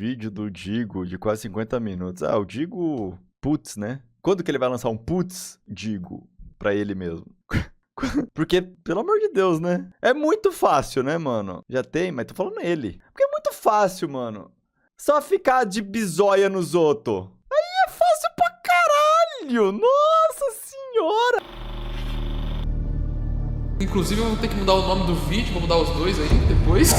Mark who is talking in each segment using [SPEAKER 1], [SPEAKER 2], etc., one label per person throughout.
[SPEAKER 1] vídeo do Digo de quase 50 minutos. Ah, o Digo... Putz, né? Quando que ele vai lançar um putz, Digo, pra ele mesmo? Porque, pelo amor de Deus, né? É muito fácil, né, mano? Já tem, mas tô falando ele. Porque é muito fácil, mano. Só ficar de bizóia nos outros. Aí é fácil pra caralho! Nossa senhora!
[SPEAKER 2] Inclusive eu vou ter que mudar o nome do vídeo, vou mudar os dois aí depois.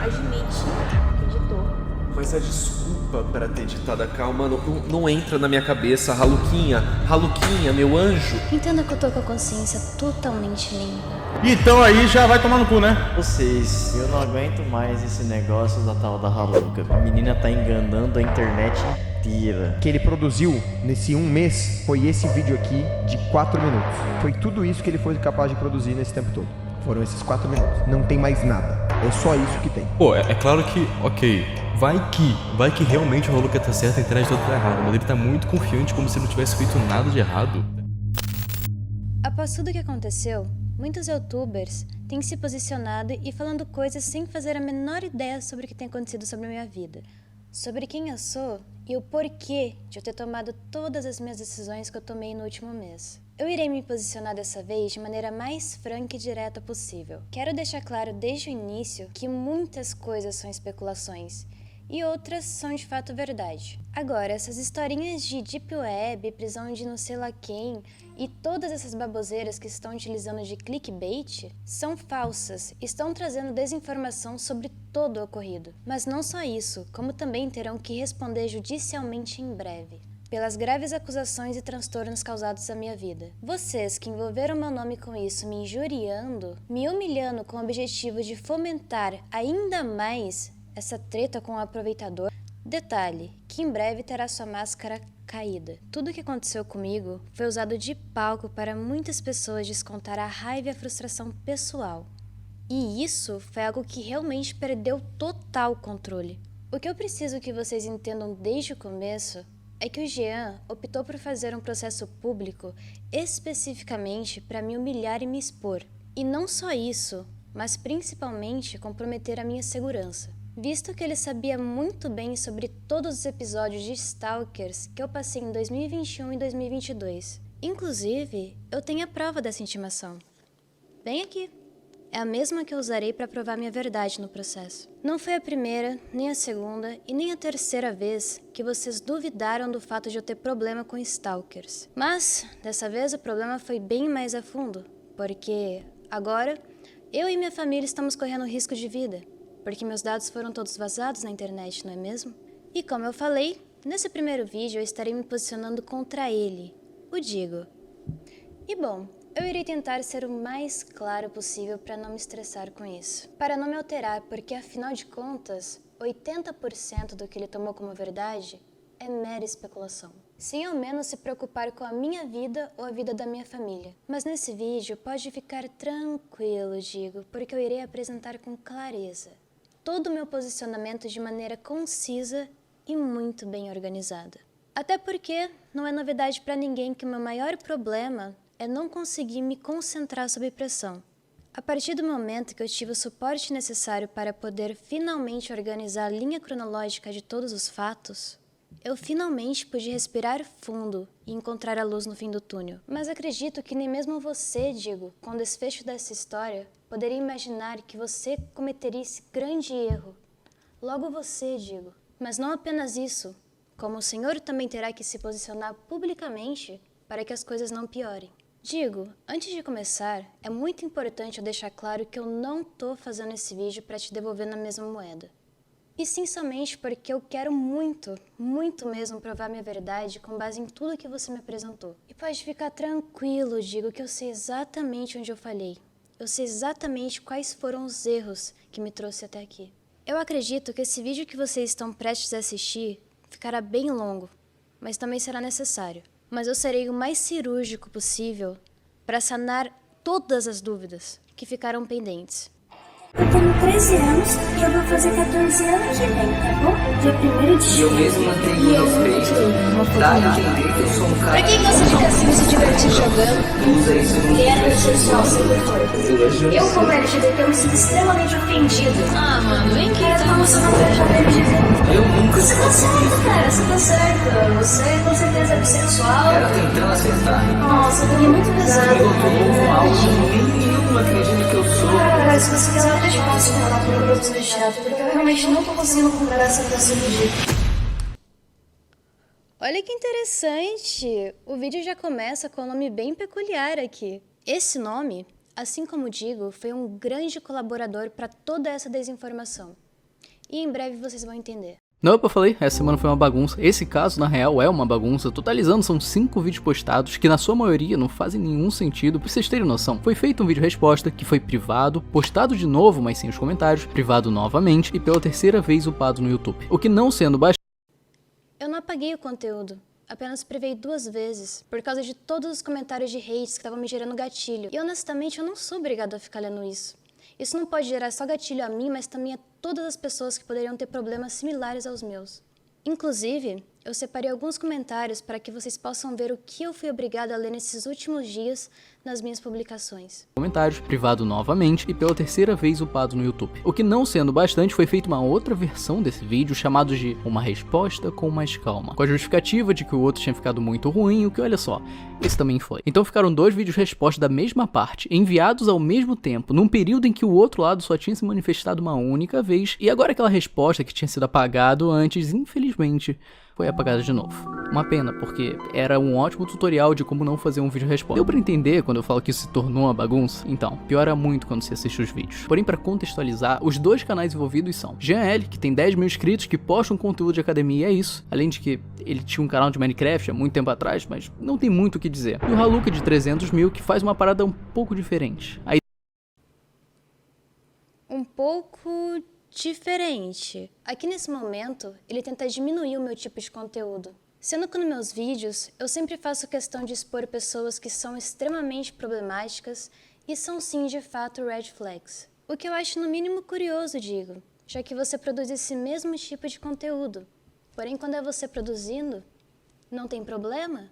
[SPEAKER 3] Admite que editou.
[SPEAKER 4] Mas a desculpa para ter ditado a calma não entra na minha cabeça. Raluquinha, meu anjo.
[SPEAKER 3] Entenda que eu tô com a consciência totalmente limpa.
[SPEAKER 5] Então aí já vai tomar no cu, né?
[SPEAKER 6] Vocês, eu não aguento mais esse negócio da tal da Raluca. A menina tá enganando a internet inteira.
[SPEAKER 5] O que ele produziu nesse um mês foi esse vídeo aqui de 4 minutos. Foi tudo isso que ele foi capaz de produzir nesse tempo todo. Foram esses 4 minutos. Não tem mais nada. É só isso que tem.
[SPEAKER 7] Pô, é claro que, ok, vai que realmente o Raluca tá certo e a internet toda tá errada, mas ele tá muito confiante como se não tivesse feito nada de errado.
[SPEAKER 3] Após tudo o que aconteceu, muitos youtubers têm se posicionado e falando coisas sem fazer a menor ideia sobre o que tem acontecido sobre a minha vida, sobre quem eu sou e o porquê de eu ter tomado todas as minhas decisões que eu tomei no último mês. Eu irei me posicionar dessa vez de maneira mais franca e direta possível. Quero deixar claro desde o início que muitas coisas são especulações e outras são de fato verdade. Agora, essas historinhas de Deep Web, prisão de não sei lá quem e todas essas baboseiras que estão utilizando de clickbait são falsas, estão trazendo desinformação sobre todo o ocorrido. Mas não só isso, como também terão que responder judicialmente em breve pelas graves acusações e transtornos causados à minha vida. Vocês que envolveram meu nome com isso, me injuriando, me humilhando com o objetivo de fomentar ainda mais essa treta com o aproveitador. Detalhe, que em breve terá sua máscara caída. Tudo o que aconteceu comigo foi usado de palco para muitas pessoas descontar a raiva e a frustração pessoal. E isso foi algo que realmente perdeu total controle. O que eu preciso que vocês entendam desde o começo é que o Jean optou por fazer um processo público especificamente para me humilhar e me expor. E não só isso, mas principalmente comprometer a minha segurança, visto que ele sabia muito bem sobre todos os episódios de Stalkers que eu passei em 2021 e 2022. Inclusive, eu tenho a prova dessa intimação. Bem aqui. É a mesma que eu usarei para provar minha verdade no processo. Não foi a primeira, nem a segunda e nem a terceira vez que vocês duvidaram do fato de eu ter problema com stalkers. Mas, dessa vez, o problema foi bem mais a fundo, porque agora eu e minha família estamos correndo risco de vida, porque meus dados foram todos vazados na internet, não é mesmo? E como eu falei, nesse primeiro vídeo eu estarei me posicionando contra ele, o Digo. E bom, eu irei tentar ser o mais claro possível para não me estressar com isso. Para não me alterar, porque afinal de contas, 80% do que ele tomou como verdade é mera especulação. Sem ao menos se preocupar com a minha vida ou a vida da minha família. Mas nesse vídeo pode ficar tranquilo, Digo, porque eu irei apresentar com clareza todo o meu posicionamento de maneira concisa e muito bem organizada. Até porque não é novidade para ninguém que o meu maior problema é não conseguir me concentrar sob pressão. A partir do momento que eu tive o suporte necessário para poder finalmente organizar a linha cronológica de todos os fatos, eu finalmente pude respirar fundo e encontrar a luz no fim do túnel. Mas acredito que nem mesmo você, Digo, com o desfecho dessa história, poderia imaginar que você cometeria esse grande erro. Logo você, Digo. Mas não apenas isso, como o Senhor também terá que se posicionar publicamente para que as coisas não piorem. Digo, antes de começar, é muito importante eu deixar claro que eu não tô fazendo esse vídeo para te devolver na mesma moeda. E sim somente porque eu quero muito, muito mesmo provar minha verdade com base em tudo que você me apresentou. E pode ficar tranquilo, Digo, que eu sei exatamente onde eu falhei. Eu sei exatamente quais foram os erros que me trouxe até aqui. Eu acredito que esse vídeo que vocês estão prestes a assistir ficará bem longo, mas também será necessário. Mas eu serei o mais cirúrgico possível para sanar todas as dúvidas que ficaram pendentes.
[SPEAKER 8] Eu tenho 13 anos e eu vou fazer 14 anos que vem, tá bom? Dia 1º de julho.
[SPEAKER 9] Eu mesmo mantenho respeito, dá a entender que eu sou um cara...
[SPEAKER 8] Pra quem gosta de cassino e se divertir jogando,
[SPEAKER 9] Usa isso no
[SPEAKER 8] ele era sexual sempre foi. Eu, como LGBT, eu me sinto extremamente ofendido.
[SPEAKER 3] Ah, mano, vem aqui.
[SPEAKER 8] Cara, como você não vejo LGBT?
[SPEAKER 9] Eu nunca
[SPEAKER 8] Você tá certo, cara, você tá certo. Você com certeza é bissexual.
[SPEAKER 9] era tentando acertar.
[SPEAKER 8] Nossa, eu tô muito pesado.
[SPEAKER 9] Eu tô com algo que nenhum acredita que eu sou.
[SPEAKER 8] Cara, se você quiser, eu deixo você falar por produtos de chato, porque eu realmente não tô conseguindo comprar essa peça do dia.
[SPEAKER 3] Olha que interessante! O vídeo já começa com um nome bem peculiar aqui. Esse nome, assim como digo, foi um grande colaborador para toda essa desinformação. E em breve vocês vão entender.
[SPEAKER 10] Não, eu falei, essa semana foi uma bagunça. Esse caso, na real, é uma bagunça. Totalizando, são 5 vídeos postados, que na sua maioria não fazem nenhum sentido. Pra vocês terem noção, foi feito um vídeo resposta, que foi privado, postado de novo, mas sem os comentários, privado novamente, e pela terceira vez upado no YouTube. O que não sendo bastante...
[SPEAKER 3] Eu não apaguei o conteúdo, apenas privei 2 vezes, por causa de todos os comentários de hates que estavam me gerando gatilho. E honestamente, eu não sou obrigado a ficar lendo isso. Isso não pode gerar só gatilho a mim, mas também a todas as pessoas que poderiam ter problemas similares aos meus. Inclusive, eu separei alguns comentários para que vocês possam ver o que eu fui obrigada a ler nesses últimos dias nas minhas publicações.
[SPEAKER 10] Comentários, privado novamente e pela terceira vez upado no YouTube. O que não sendo bastante, foi feita uma outra versão desse vídeo chamado de Uma Resposta com Mais Calma, com a justificativa de que o outro tinha ficado muito ruim, o que olha só, esse também foi. Então ficaram 2 vídeos resposta da mesma parte, enviados ao mesmo tempo, num período em que o outro lado só tinha se manifestado uma única vez, e agora aquela resposta que tinha sido apagado antes, infelizmente, foi apagada de novo. Uma pena, porque era um ótimo tutorial de como não fazer um vídeo resposta. Deu pra entender quando eu falo que isso se tornou uma bagunça? Então, piora muito quando você assiste os vídeos. Porém, pra contextualizar, os 2 canais envolvidos são Jean L, que tem 10 mil inscritos, que posta um conteúdo de academia e é isso. Além de que ele tinha um canal de Minecraft há muito tempo atrás, mas não tem muito o que dizer. E o Haluka de 300 mil, que faz uma parada um pouco diferente.
[SPEAKER 3] Um pouco diferente. Aqui nesse momento, ele tenta diminuir o meu tipo de conteúdo. Sendo que nos meus vídeos, eu sempre faço questão de expor pessoas que são extremamente problemáticas e são sim de fato red flags. O que eu acho no mínimo curioso, digo, já que você produz esse mesmo tipo de conteúdo. Porém, quando é você produzindo, não tem problema?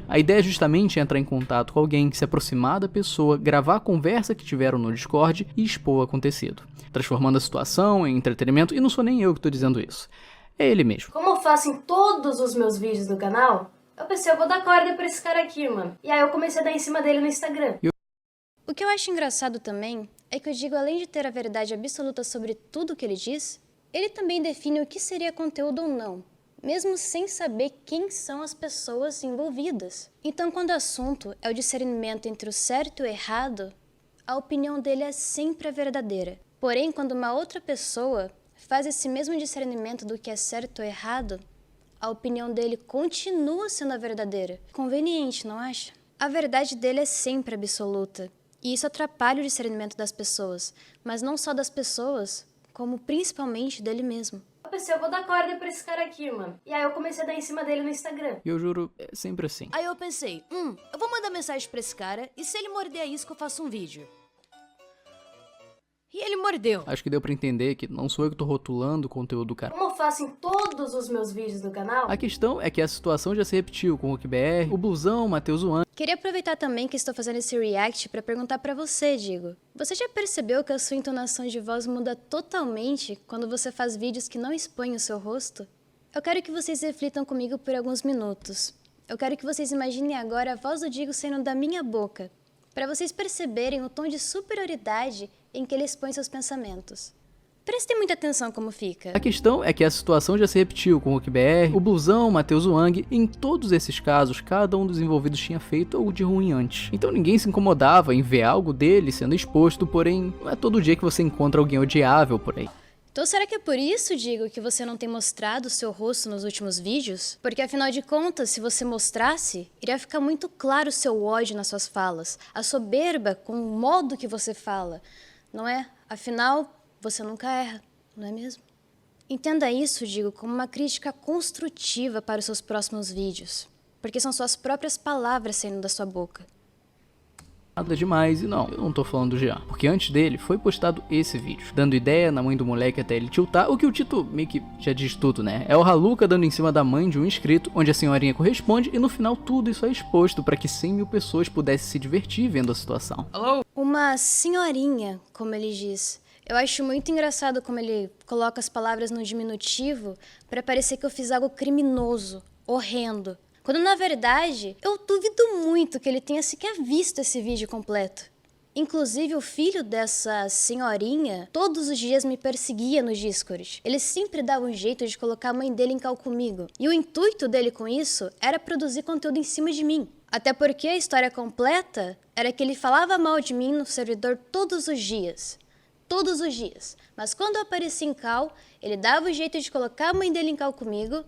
[SPEAKER 10] A ideia é justamente entrar em contato com alguém, se aproximar da pessoa, gravar a conversa que tiveram no Discord e expor o acontecido, transformando a situação em entretenimento, e não sou nem eu que tô dizendo isso, é ele mesmo.
[SPEAKER 8] Como eu faço em todos os meus vídeos do canal, eu pensei, eu vou dar corda pra esse cara aqui, mano. E aí eu comecei a dar em cima dele no Instagram.
[SPEAKER 3] O que eu acho engraçado também é que o Digo, além de ter a verdade absoluta sobre tudo o que ele diz, ele também define o que seria conteúdo ou não, mesmo sem saber quem são as pessoas envolvidas. Então, quando o assunto é o discernimento entre o certo e o errado, a opinião dele é sempre a verdadeira. Porém, quando uma outra pessoa faz esse mesmo discernimento do que é certo ou errado, a opinião dele continua sendo a verdadeira. Conveniente, não acha? A verdade dele é sempre absoluta, e isso atrapalha o discernimento das pessoas, mas não só das pessoas, como principalmente dele mesmo.
[SPEAKER 8] Eu pensei, eu vou dar corda pra esse cara aqui, mano. E aí eu comecei a dar em cima dele no Instagram.
[SPEAKER 10] E eu juro, é sempre assim.
[SPEAKER 11] Aí eu pensei, eu vou mandar mensagem pra esse cara e se ele morder a isca eu faço um vídeo. E ele mordeu.
[SPEAKER 10] Acho que deu pra entender que não sou eu que tô rotulando o conteúdo do cara.
[SPEAKER 8] Como eu faço em todos os meus vídeos do canal...
[SPEAKER 10] A questão é que a situação já se repetiu com o RookBR, o Blusão, o Matheus One.
[SPEAKER 3] Queria aproveitar também que estou fazendo esse react para perguntar para você, Digo. Você já percebeu que a sua entonação de voz muda totalmente quando você faz vídeos que não expõem o seu rosto? Eu quero que vocês reflitam comigo por alguns minutos. Eu quero que vocês imaginem agora a voz do Digo saindo da minha boca, para vocês perceberem o tom de superioridade em que ele expõe seus pensamentos. Prestem muita atenção como fica.
[SPEAKER 10] A questão é que a situação já se repetiu com o RookBR, o Blusão, o Matheus Wang, e em todos esses casos, cada um dos envolvidos tinha feito algo de ruim antes. Então ninguém se incomodava em ver algo dele sendo exposto, porém, não é todo dia que você encontra alguém odiável por aí.
[SPEAKER 3] Então será que é por isso, Digo, que você não tem mostrado o seu rosto nos últimos vídeos? Porque afinal de contas, se você mostrasse, iria ficar muito claro o seu ódio nas suas falas, a soberba com o modo que você fala, não é? Afinal, você nunca erra, não é mesmo? Entenda isso, Digo, como uma crítica construtiva para os seus próximos vídeos, porque são suas próprias palavras saindo da sua boca.
[SPEAKER 10] Nada demais, e não, eu não tô falando do Jean. Porque antes dele foi postado esse vídeo, dando ideia na mãe do moleque até ele tiltar, o que o título meio que já diz tudo, né? É o Haluka dando em cima da mãe de um inscrito, onde a senhorinha corresponde, e no final tudo isso é exposto para que 100 mil pessoas pudessem se divertir vendo a situação.
[SPEAKER 3] Uma senhorinha, como ele diz. Eu acho muito engraçado como ele coloca as palavras no diminutivo para parecer que eu fiz algo criminoso, horrendo. Quando na verdade, eu duvido muito que ele tenha sequer visto esse vídeo completo. Inclusive o filho dessa senhorinha todos os dias me perseguia no Discord. Ele sempre dava um jeito de colocar a mãe dele em cal comigo. E o intuito dele com isso era produzir conteúdo em cima de mim. Até porque a história completa era que ele falava mal de mim no servidor todos os dias. Todos os dias. Mas quando eu aparecia em cal, ele dava o jeito de colocar a mãe dele em cal comigo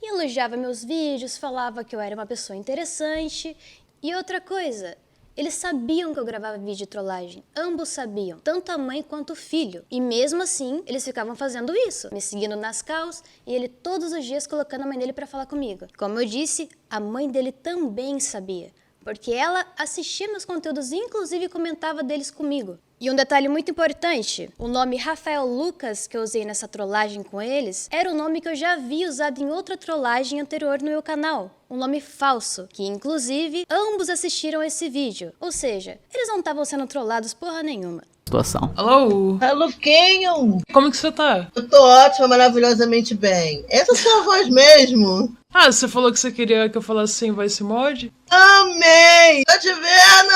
[SPEAKER 3] e elogiava meus vídeos, falava que eu era uma pessoa interessante. E outra coisa, eles sabiam que eu gravava vídeo de trollagem. Ambos sabiam, tanto a mãe quanto o filho. E mesmo assim, eles ficavam fazendo isso, me seguindo nas calls e ele todos os dias colocando a mãe dele pra falar comigo. Como eu disse, a mãe dele também sabia, porque ela assistia meus conteúdos e inclusive comentava deles comigo. E um detalhe muito importante, o nome Rafael Lucas que eu usei nessa trollagem com eles era o nome que eu já havia usado em outra trollagem anterior no meu canal. Um nome falso, que inclusive ambos assistiram esse vídeo. Ou seja, eles não estavam sendo trollados porra nenhuma.
[SPEAKER 10] Situação.
[SPEAKER 12] Alô?
[SPEAKER 13] Luquinho!
[SPEAKER 12] Como que você tá?
[SPEAKER 13] Eu tô ótima, maravilhosamente bem. Essa é a sua voz mesmo?
[SPEAKER 12] Ah, você falou que você queria que eu falasse sem voice mod?
[SPEAKER 13] Amei! Tô te vendo!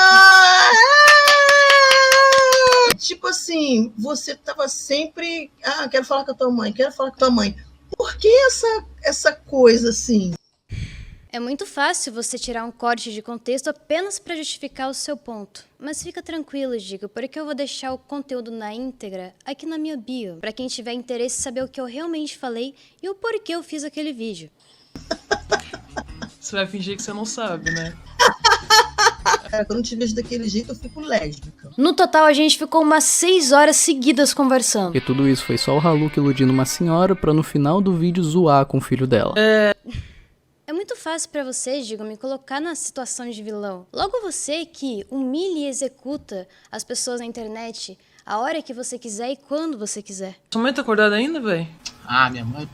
[SPEAKER 13] Tipo assim, você tava sempre... Ah, quero falar com a tua mãe, quero falar com a tua mãe. Por que essa coisa assim?
[SPEAKER 3] É muito fácil você tirar um corte de contexto apenas para justificar o seu ponto. Mas fica tranquilo, Digo, porque eu vou deixar o conteúdo na íntegra aqui na minha bio, para quem tiver interesse em saber o que eu realmente falei e o porquê eu fiz aquele vídeo.
[SPEAKER 12] Você vai fingir que você não sabe, né?
[SPEAKER 13] Quando eu te vejo daquele jeito, eu fico lésbica.
[SPEAKER 3] No total, a gente ficou umas 6 horas seguidas conversando.
[SPEAKER 10] E tudo isso foi só o Haluka iludindo uma senhora pra no final do vídeo zoar com o filho dela.
[SPEAKER 3] É muito fácil pra você, Digo, me colocar na situação de vilão. Logo você que humilha e executa as pessoas na internet a hora que você quiser e quando você quiser.
[SPEAKER 12] Sua mãe tá acordada ainda, véi?
[SPEAKER 14] Ah, minha mãe...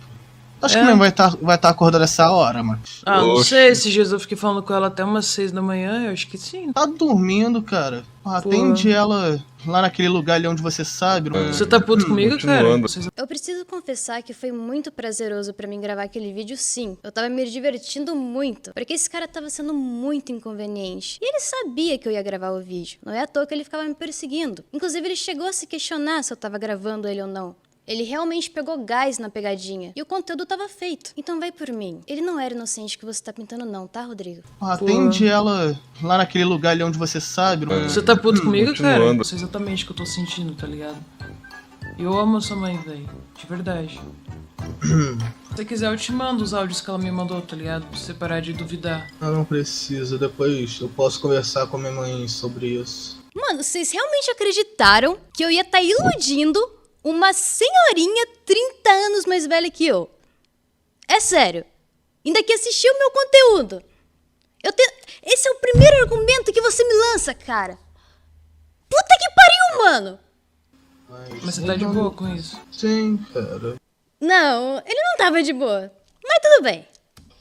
[SPEAKER 14] Acho que minha mãe vai tá acordando essa hora, mano.
[SPEAKER 12] Ah, não sei, esses dias eu fiquei falando com ela até umas 6 da manhã, eu acho que sim.
[SPEAKER 14] Tá dormindo, cara. Atende ela lá naquele lugar ali onde você sabe.
[SPEAKER 12] Você tá puto comigo, cara?
[SPEAKER 3] Eu preciso confessar que foi muito prazeroso pra mim gravar aquele vídeo, sim. Eu tava me divertindo muito, porque esse cara tava sendo muito inconveniente. E ele sabia que eu ia gravar o vídeo. Não é à toa que ele ficava me perseguindo. Inclusive, ele chegou a se questionar se eu tava gravando ele ou não. Ele realmente pegou gás na pegadinha. E o conteúdo tava feito. Então vai por mim. Ele não era inocente que você tá pintando não, tá, Rodrigo?
[SPEAKER 14] Atende ela lá naquele lugar ali onde você sabe.
[SPEAKER 12] Você tá puto comigo, cara? Não sei exatamente o que eu tô sentindo, tá ligado? Eu amo a sua mãe, velho. De verdade. Se você quiser, eu te mando os áudios que ela me mandou, tá ligado? Pra você parar de duvidar.
[SPEAKER 14] Ah, não precisa. Depois eu posso conversar com a minha mãe sobre isso.
[SPEAKER 3] Mano, vocês realmente acreditaram que eu ia tá iludindo uma senhorinha 30 anos mais velha que eu? É sério. Ainda que assistiu o meu conteúdo. Esse é o primeiro argumento que você me lança, cara. Puta que pariu, mano.
[SPEAKER 12] Mas você tá de boa com isso?
[SPEAKER 14] Sim, cara.
[SPEAKER 3] Não, ele não tava de boa. Mas tudo bem.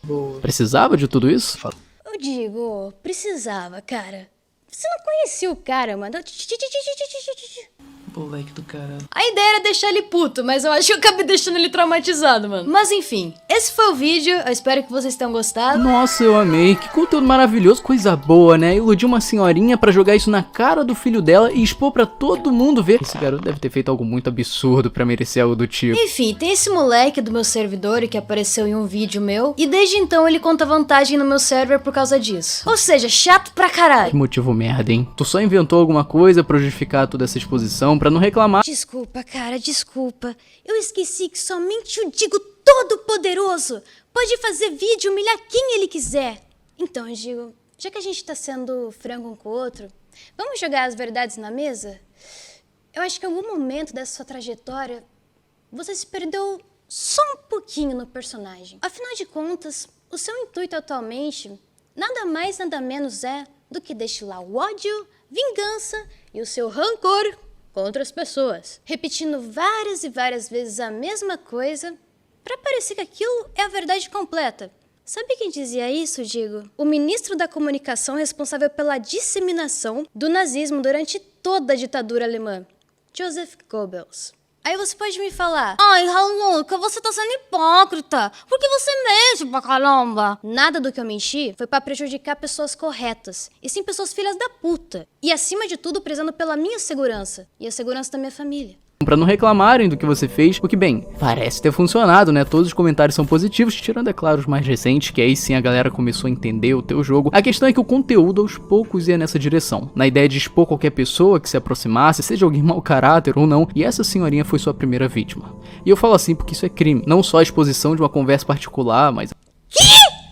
[SPEAKER 14] Boa.
[SPEAKER 10] Precisava de tudo isso?
[SPEAKER 3] Eu digo, precisava, cara. Você não conhecia o cara, mano.
[SPEAKER 12] Moleque do caralho.
[SPEAKER 3] A ideia era deixar ele puto, mas eu acho que eu acabei deixando ele traumatizado, mano. Mas enfim, esse foi o vídeo. Eu espero que vocês tenham gostado.
[SPEAKER 10] Nossa, eu amei. Que conteúdo maravilhoso. Coisa boa, né? Iludir uma senhorinha pra jogar isso na cara do filho dela e expor pra todo mundo ver. Esse garoto deve ter feito algo muito absurdo pra merecer algo do tipo.
[SPEAKER 3] Enfim, tem esse moleque do meu servidor que apareceu em um vídeo meu. E desde então ele conta vantagem no meu server por causa disso. Ou seja, chato pra caralho.
[SPEAKER 10] Que motivo merda, hein? Tu só inventou alguma coisa pra justificar toda essa exposição, pra não reclamar.
[SPEAKER 3] Desculpa, cara, desculpa. Eu esqueci que somente o Digo Todo-Poderoso pode fazer vídeo e humilhar quem ele quiser. Então, Digo, já que a gente tá sendo frango um com o outro, vamos jogar as verdades na mesa? Eu acho que em algum momento dessa sua trajetória, você se perdeu só um pouquinho no personagem. Afinal de contas, o seu intuito atualmente, nada mais, nada menos é
[SPEAKER 11] do que destilar o ódio, vingança e o seu rancor contra as pessoas, repetindo várias e várias vezes a mesma coisa para parecer que aquilo é a verdade completa. Sabe quem dizia isso, Digo? O ministro da comunicação responsável pela disseminação do nazismo durante toda a ditadura alemã, Joseph Goebbels. Aí você pode me falar, ai, Haluca, você tá sendo hipócrita, porque você mente pra caramba. Nada do que eu menti foi pra prejudicar pessoas corretas, e sim pessoas filhas da puta. E acima de tudo, prezando pela minha segurança, e a segurança da minha família.
[SPEAKER 10] Pra não reclamarem do que você fez, o que bem, parece ter funcionado, né? Todos os comentários são positivos, tirando, é claro, os mais recentes, que aí sim a galera começou a entender o teu jogo. A questão é que o conteúdo aos poucos ia nessa direção, na ideia de expor qualquer pessoa que se aproximasse, seja alguém mau caráter ou não, e essa senhorinha foi sua primeira vítima. E eu falo assim porque isso é crime, não só a exposição de uma conversa particular, mas...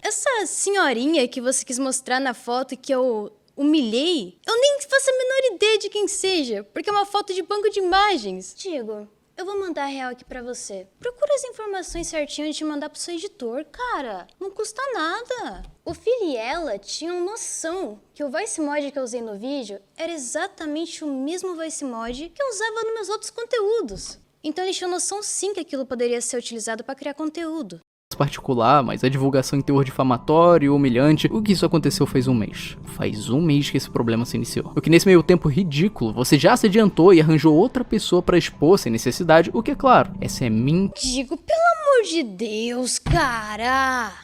[SPEAKER 11] Essa senhorinha que você quis mostrar na foto que eu humilhei, eu nem faço a menor ideia de quem seja, porque é uma foto de banco de imagens. Digo, eu vou mandar a real aqui pra você. Procura as informações certinho antes de mandar pro seu editor, cara. Não custa nada. O Phil e ela tinham noção que o voice mod que eu usei no vídeo era exatamente o mesmo voice mod que eu usava nos meus outros conteúdos. Então eles tinham noção sim que aquilo poderia ser utilizado pra criar conteúdo.
[SPEAKER 10] Particular, mas a divulgação em teor difamatório, humilhante, o que isso aconteceu faz um mês. Faz um mês que esse problema se iniciou. O que nesse meio tempo ridículo, você já se adiantou e arranjou outra pessoa pra expor sem necessidade, o que é claro, essa é minha...
[SPEAKER 11] Digo, pelo amor de Deus, cara!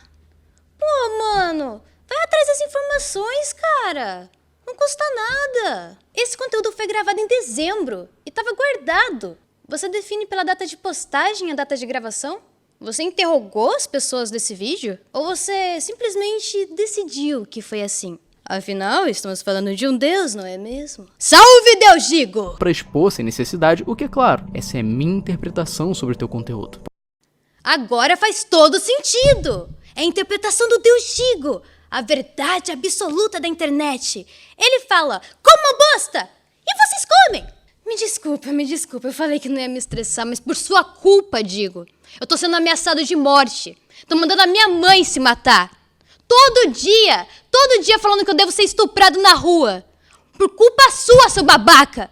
[SPEAKER 11] Pô, mano, vai atrás das informações, cara! Não custa nada! Esse conteúdo foi gravado em dezembro e tava guardado. Você define pela data de postagem a data de gravação? Você interrogou as pessoas desse vídeo? Ou você simplesmente decidiu que foi assim? Afinal, estamos falando de um Deus, não é mesmo? Salve Deus, Digo!
[SPEAKER 10] Pra expor sem necessidade, o que é claro, essa é minha interpretação sobre o teu conteúdo.
[SPEAKER 11] Agora faz todo sentido! É a interpretação do Deus Digo, a verdade absoluta da internet. Ele fala, como bosta! E vocês comem! Me desculpa, eu falei que não ia me estressar, mas por sua culpa, Digo. Eu tô sendo ameaçado de morte. Tô mandando a minha mãe se matar. Todo dia falando que eu devo ser estuprado na rua. Por culpa sua, seu babaca.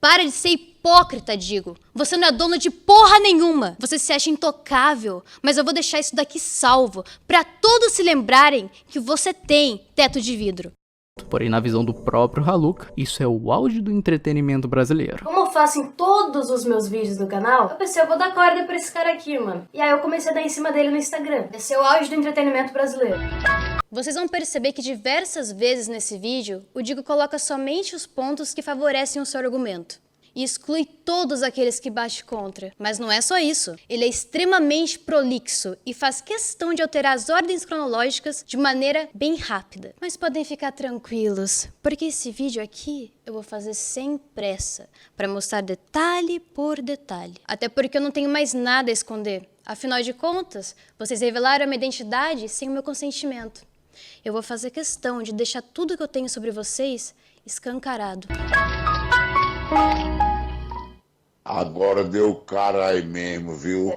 [SPEAKER 11] Para de ser hipócrita, Digo. Você não é dono de porra nenhuma. Você se acha intocável, mas eu vou deixar isso daqui salvo, pra todos se lembrarem que você tem teto de vidro.
[SPEAKER 10] Porém, na visão do próprio Haluca, isso é o auge do entretenimento brasileiro.
[SPEAKER 8] Como eu faço em todos os meus vídeos no canal, eu pensei, eu vou dar corda pra esse cara aqui, mano. E aí eu comecei a dar em cima dele no Instagram. Esse é o auge do entretenimento brasileiro.
[SPEAKER 11] Vocês vão perceber que diversas vezes nesse vídeo, o Digo coloca somente os pontos que favorecem o seu argumento. E exclui todos aqueles que bate contra. Mas não é só isso. Ele é extremamente prolixo e faz questão de alterar as ordens cronológicas de maneira bem rápida. Mas podem ficar tranquilos, porque esse vídeo aqui eu vou fazer sem pressa, para mostrar detalhe por detalhe. Até porque eu não tenho mais nada a esconder. Afinal de contas, vocês revelaram a minha identidade sem o meu consentimento. Eu vou fazer questão de deixar tudo que eu tenho sobre vocês escancarado.
[SPEAKER 15] Agora deu cara aí mesmo, viu?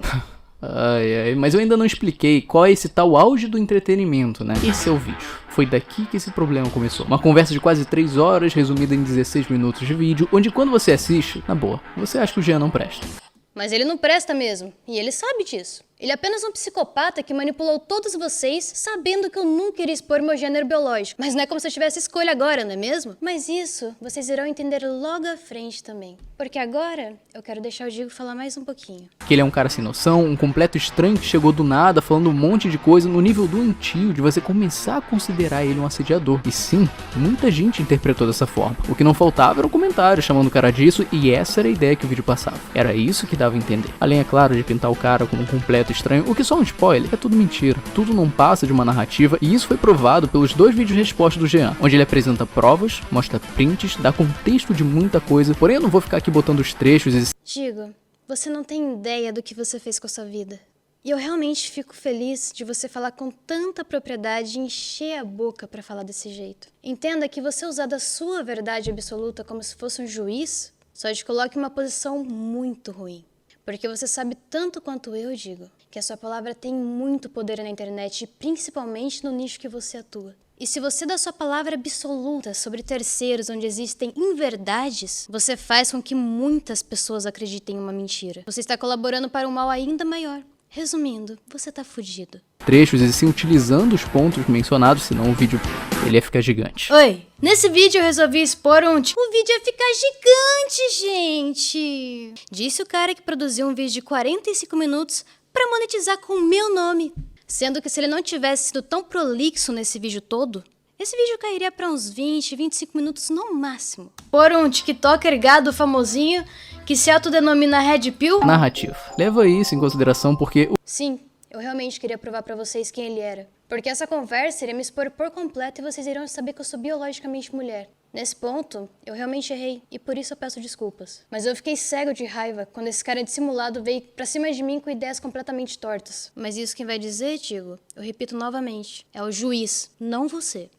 [SPEAKER 10] Mas eu ainda não expliquei qual é esse tal auge do entretenimento, né? Esse é o vídeo. Foi daqui que esse problema começou. Uma conversa de quase 3 horas, resumida em 16 minutos de vídeo, onde quando você assiste, na boa, você acha que o Jean não presta.
[SPEAKER 11] Mas ele não presta mesmo, e ele sabe disso. Ele é apenas um psicopata que manipulou todos vocês, sabendo que eu nunca iria expor meu gênero biológico. Mas não é como se eu tivesse escolha agora, não é mesmo? Mas isso vocês irão entender logo à frente também. Porque agora eu quero deixar o Digo falar mais um pouquinho.
[SPEAKER 10] Que ele é um cara sem noção, um completo estranho que chegou do nada, falando um monte de coisa no nível doentio de você começar a considerar ele um assediador. E sim, muita gente interpretou dessa forma. O que não faltava era um comentário chamando o cara disso, e essa era a ideia que o vídeo passava. Era isso que dava a entender. Além, é claro, de pintar o cara como um completo estranho, o que só um spoiler, é tudo mentira. Tudo não passa de uma narrativa, e isso foi provado pelos 2 vídeos respostas do Jean, onde ele apresenta provas, mostra prints, dá contexto de muita coisa, porém eu não vou ficar aqui botando os trechos e...
[SPEAKER 11] Digo, você não tem ideia do que você fez com a sua vida. E eu realmente fico feliz de você falar com tanta propriedade e encher a boca pra falar desse jeito. Entenda que você usar da sua verdade absoluta como se fosse um juiz, só te coloca em uma posição muito ruim. Porque você sabe tanto quanto eu, Digo,
[SPEAKER 3] que a sua palavra tem muito poder na internet, principalmente no nicho que você atua. E se você dá sua palavra absoluta sobre terceiros onde existem inverdades, você faz com que muitas pessoas acreditem em uma mentira. Você está colaborando para um mal ainda maior. Resumindo, você tá fudido.
[SPEAKER 10] Trechos e sim utilizando os pontos mencionados, senão o vídeo ele ia ficar gigante.
[SPEAKER 8] Oi, nesse vídeo eu resolvi expor um... O vídeo ia ficar gigante, gente!
[SPEAKER 3] Disse o cara que produziu um vídeo de 45 minutos pra monetizar com o meu nome. Sendo que se ele não tivesse sido tão prolixo nesse vídeo todo, esse vídeo cairia pra uns 20, 25 minutos no máximo.
[SPEAKER 8] Por um TikToker gado famosinho que se autodenomina Red Pill.
[SPEAKER 10] Narrativa. Leva isso em consideração porque...
[SPEAKER 3] Sim, eu realmente queria provar pra vocês quem ele era. Porque essa conversa iria me expor por completo e vocês iriam saber que eu sou biologicamente mulher. Nesse ponto, eu realmente errei e por isso eu peço desculpas. Mas eu fiquei cego de raiva quando esse cara dissimulado veio pra cima de mim com ideias completamente tortas. Mas isso quem vai dizer, Tigo, eu repito novamente, é o juiz, não você.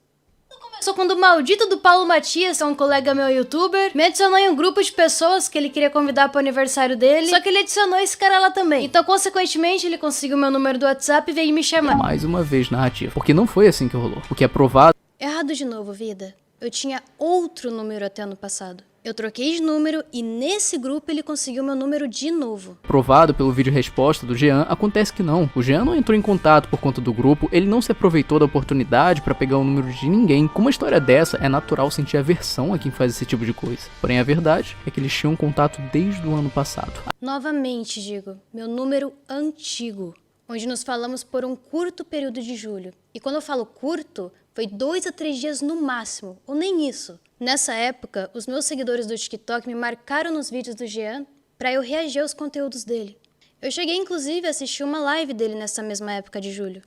[SPEAKER 8] Só quando o maldito do Paulo Matias, um colega meu youtuber, me adicionou em um grupo de pessoas que ele queria convidar pro aniversário dele, só que ele adicionou esse cara lá também. Então, consequentemente, ele conseguiu meu número do WhatsApp e veio me chamar.
[SPEAKER 10] Mais uma vez, narrativa. Porque não foi assim que rolou. O que é provado...
[SPEAKER 3] Errado de novo, vida. Eu tinha outro número até ano passado. Eu troquei de número e nesse grupo ele conseguiu meu número de novo.
[SPEAKER 10] Provado pelo vídeo resposta do Jean, acontece que não. O Jean não entrou em contato por conta do grupo, ele não se aproveitou da oportunidade pra pegar o número de ninguém. Com uma história dessa, é natural sentir aversão a quem faz esse tipo de coisa. Porém, a verdade é que eles tinham contato desde o ano passado.
[SPEAKER 3] Novamente, digo, meu número antigo, onde nos falamos por um curto período de julho. E quando eu falo curto, foi 2 a 3 dias no máximo, ou nem isso. Nessa época, os meus seguidores do TikTok me marcaram nos vídeos do Jean pra eu reagir aos conteúdos dele. Eu cheguei inclusive a assistir uma live dele nessa mesma época de julho.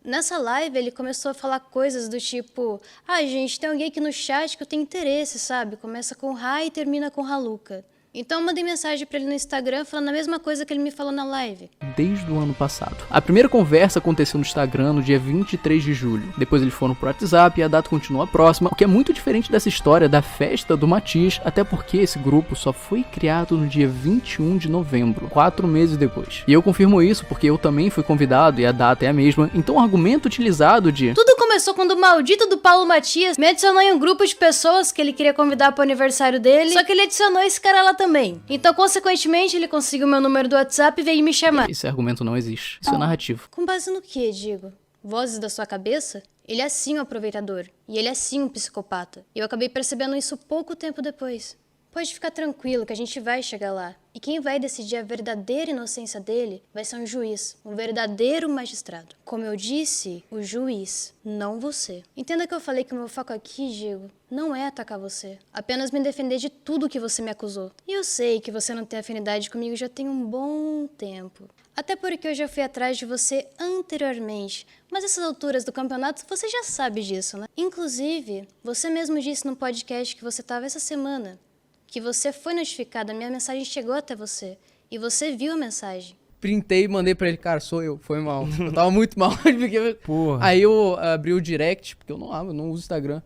[SPEAKER 3] Nessa live ele começou a falar coisas do tipo: ah, gente, tem alguém aqui no chat que eu tenho interesse, sabe? Começa com Ra e termina com Haluca. Então eu mandei mensagem pra ele no Instagram falando a mesma coisa que ele me falou na live.
[SPEAKER 10] Desde o ano passado. A primeira conversa aconteceu no Instagram no dia 23 de julho. Depois eles foram pro WhatsApp e a data continua próxima, o que é muito diferente dessa história da festa do Matias, até porque esse grupo só foi criado no dia 21 de novembro, 4 meses depois. E eu confirmo isso porque eu também fui convidado e a data é a mesma, então o argumento utilizado de...
[SPEAKER 8] Tudo começou quando o maldito do Paulo Matias me adicionou em um grupo de pessoas que ele queria convidar pro aniversário dele, só que ele adicionou esse cara lá também. Então, consequentemente, ele conseguiu meu número do WhatsApp e veio me chamar.
[SPEAKER 10] Esse argumento não existe. Isso é narrativo.
[SPEAKER 3] Com base no que, digo? Vozes da sua cabeça? Ele é sim um aproveitador. E ele é sim um psicopata. E eu acabei percebendo isso pouco tempo depois. Pode ficar tranquilo que a gente vai chegar lá. E quem vai decidir a verdadeira inocência dele vai ser um juiz, um verdadeiro magistrado. Como eu disse, o juiz, não você. Entenda que eu falei que o meu foco aqui, Diego, não é atacar você. Apenas me defender de tudo que você me acusou. E eu sei que você não tem afinidade comigo já tem um bom tempo. Até porque eu já fui atrás de você anteriormente. Mas essas alturas do campeonato, você já sabe disso, né? Inclusive, você mesmo disse no podcast que você estava essa semana. Que você foi notificado, a minha mensagem chegou até você. E você viu a mensagem.
[SPEAKER 16] Printei e mandei pra ele, cara, sou eu, foi mal. Eu tava muito mal. Porque...
[SPEAKER 7] Porra.
[SPEAKER 16] Aí eu abri o direct, porque eu não uso Instagram.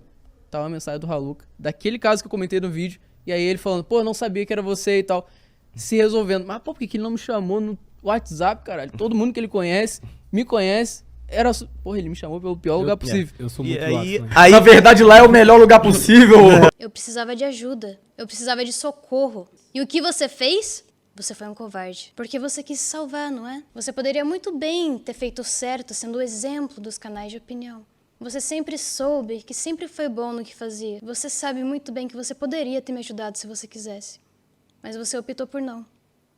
[SPEAKER 16] Tava a mensagem do Haluca. Daquele caso que eu comentei no vídeo. E aí ele falando, pô, não sabia que era você e tal. Se resolvendo. Mas, pô, por que ele não me chamou no WhatsApp, caralho? Todo mundo que ele conhece, me conhece. Era... Porra, ele me chamou pelo pior lugar possível.
[SPEAKER 7] Eu sou muito aí,
[SPEAKER 6] Na verdade, lá é o melhor lugar possível.
[SPEAKER 3] Eu precisava de ajuda. Eu precisava de socorro. E o que você fez? Você foi um covarde. Porque você quis se salvar, não é? Você poderia muito bem ter feito certo sendo o exemplo dos canais de opinião. Você sempre soube que sempre foi bom no que fazia. Você sabe muito bem que você poderia ter me ajudado se você quisesse. Mas você optou por não.